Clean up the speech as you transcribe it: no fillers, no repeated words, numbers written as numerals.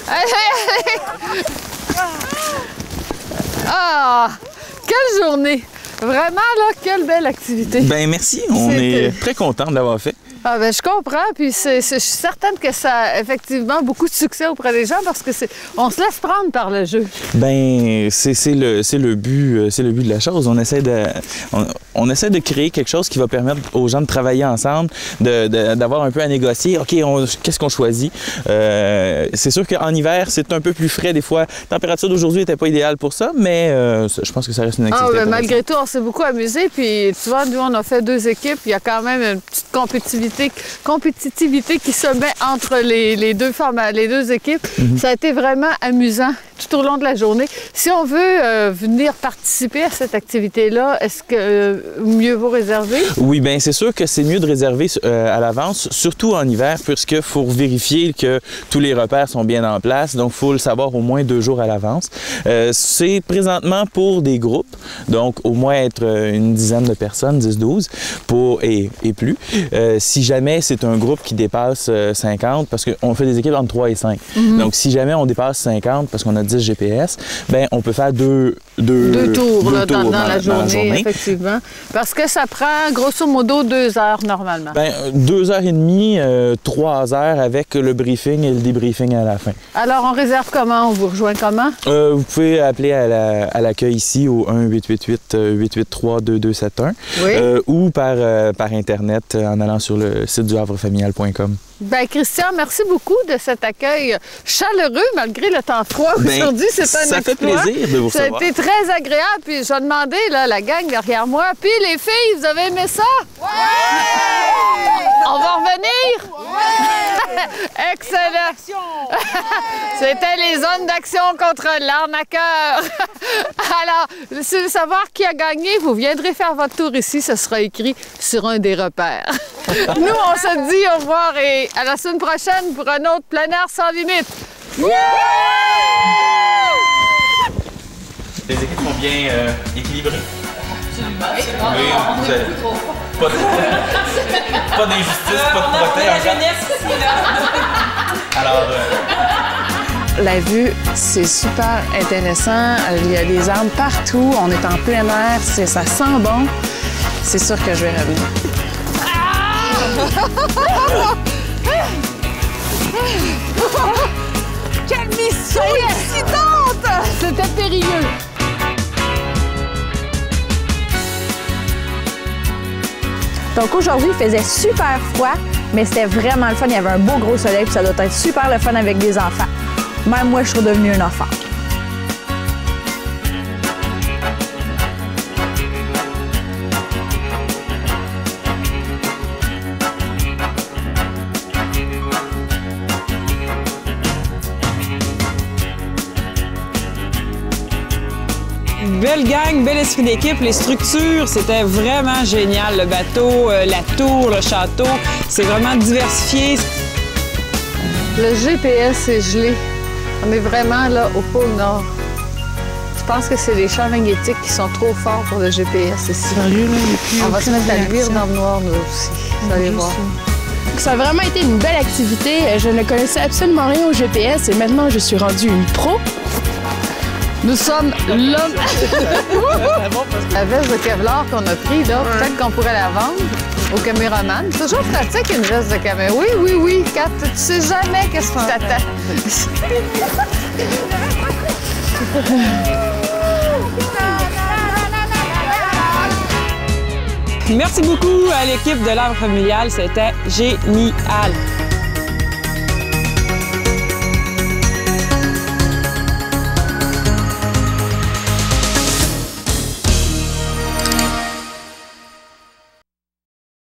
Allez, allez! Ah! Quelle journée! Vraiment, là, quelle belle activité! Ben merci, on est très contents de l'avoir fait. Ah ben, je comprends, puis je suis certaine que ça a effectivement beaucoup de succès auprès des gens parce que on se laisse prendre par le jeu. Ben c'est le but de la chose. On essaie de créer quelque chose qui va permettre aux gens de travailler ensemble, d'avoir un peu à négocier. OK, qu'est-ce qu'on choisit? C'est sûr qu'en hiver, c'est un peu plus frais des fois. La température d'aujourd'hui n'était pas idéale pour ça, mais je pense que ça reste une activité. Ah, ben, malgré tout, on s'est beaucoup amusé, puis tu vois, nous, on a fait 2 équipes, il y a quand même une petite compétitivité qui se met entre les deux équipes. Ça a été vraiment amusant tout au long de la journée. Si on veut venir participer à cette activité-là, est-ce que mieux vaut réserver? Oui, bien c'est sûr que c'est mieux de réserver à l'avance, surtout en hiver, puisqu'il faut vérifier que tous les repères sont bien en place. Donc, il faut le savoir au moins 2 jours à l'avance. C'est présentement pour des groupes, donc au moins être une dizaine de personnes, 10-12, et plus. Si jamais c'est un groupe qui dépasse 50, parce qu'on fait des équipes entre 3 et 5. Donc, si jamais on dépasse 50, parce qu'on a 10 GPS, bien, on peut faire deux tours dans la journée, effectivement. Parce que ça prend grosso modo 2 heures normalement. Bien, 2h30, 3 heures avec le briefing et le débriefing à la fin. Alors, on réserve comment? On vous rejoint comment? Vous pouvez appeler à l'accueil ici au 1-888-883-2271 ou par Internet en allant sur le site du havrefamilial.com. Bien, Christian, merci beaucoup de cet accueil chaleureux malgré le temps froid aujourd'hui. C'est un exploit. Ça fait plaisir de vous recevoir. Ça a été très agréable. Puis je vais demander, là, la gang derrière moi. Puis les filles, vous avez aimé ça? Ouais! On va revenir? Ouais! Excellent! C'était les zones d'action contre l'arnaqueur. Alors, si vous voulez savoir qui a gagné, vous viendrez faire votre tour ici. Ce sera écrit sur un des repères. Nous, on se dit au revoir et à la semaine prochaine pour un autre plein air sans limite. Yeah! Les équipes sont bien équilibrées. Absolument. Oui, pas d'injustice, pas de protège. La jeunesse ici, là. Alors... La vue, c'est super intéressant. Il y a des arbres partout. On est en plein air. Ça sent bon. C'est sûr que je vais revenir. Quelle mission excitante! C'était périlleux. Donc aujourd'hui, il faisait super froid, mais c'était vraiment le fun. Il y avait un beau gros soleil, puis ça doit être super le fun avec des enfants. Même moi, je suis redevenue un enfant. Belle gang, bel esprit d'équipe. Les structures, c'était vraiment génial. Le bateau, la tour, le château, c'est vraiment diversifié. Le GPS est gelé. On est vraiment là au pôle Nord. Je pense que c'est les champs magnétiques qui sont trop forts pour le GPS ici. On va se mettre à luire dans le noir, nous aussi. Vous allez voir. Ça a vraiment été une belle activité. Je ne connaissais absolument rien au GPS et maintenant je suis rendue une pro. Nous sommes l'homme. La veste de Kevlar qu'on a pris, là, peut-être qu'on pourrait la vendre au caméraman. C'est toujours pratique une veste de caméra. Oui, oui, oui. Kat, tu sais jamais qu'est-ce qui t'attend. Merci beaucoup à l'équipe de l'Arbre familial. C'était génial.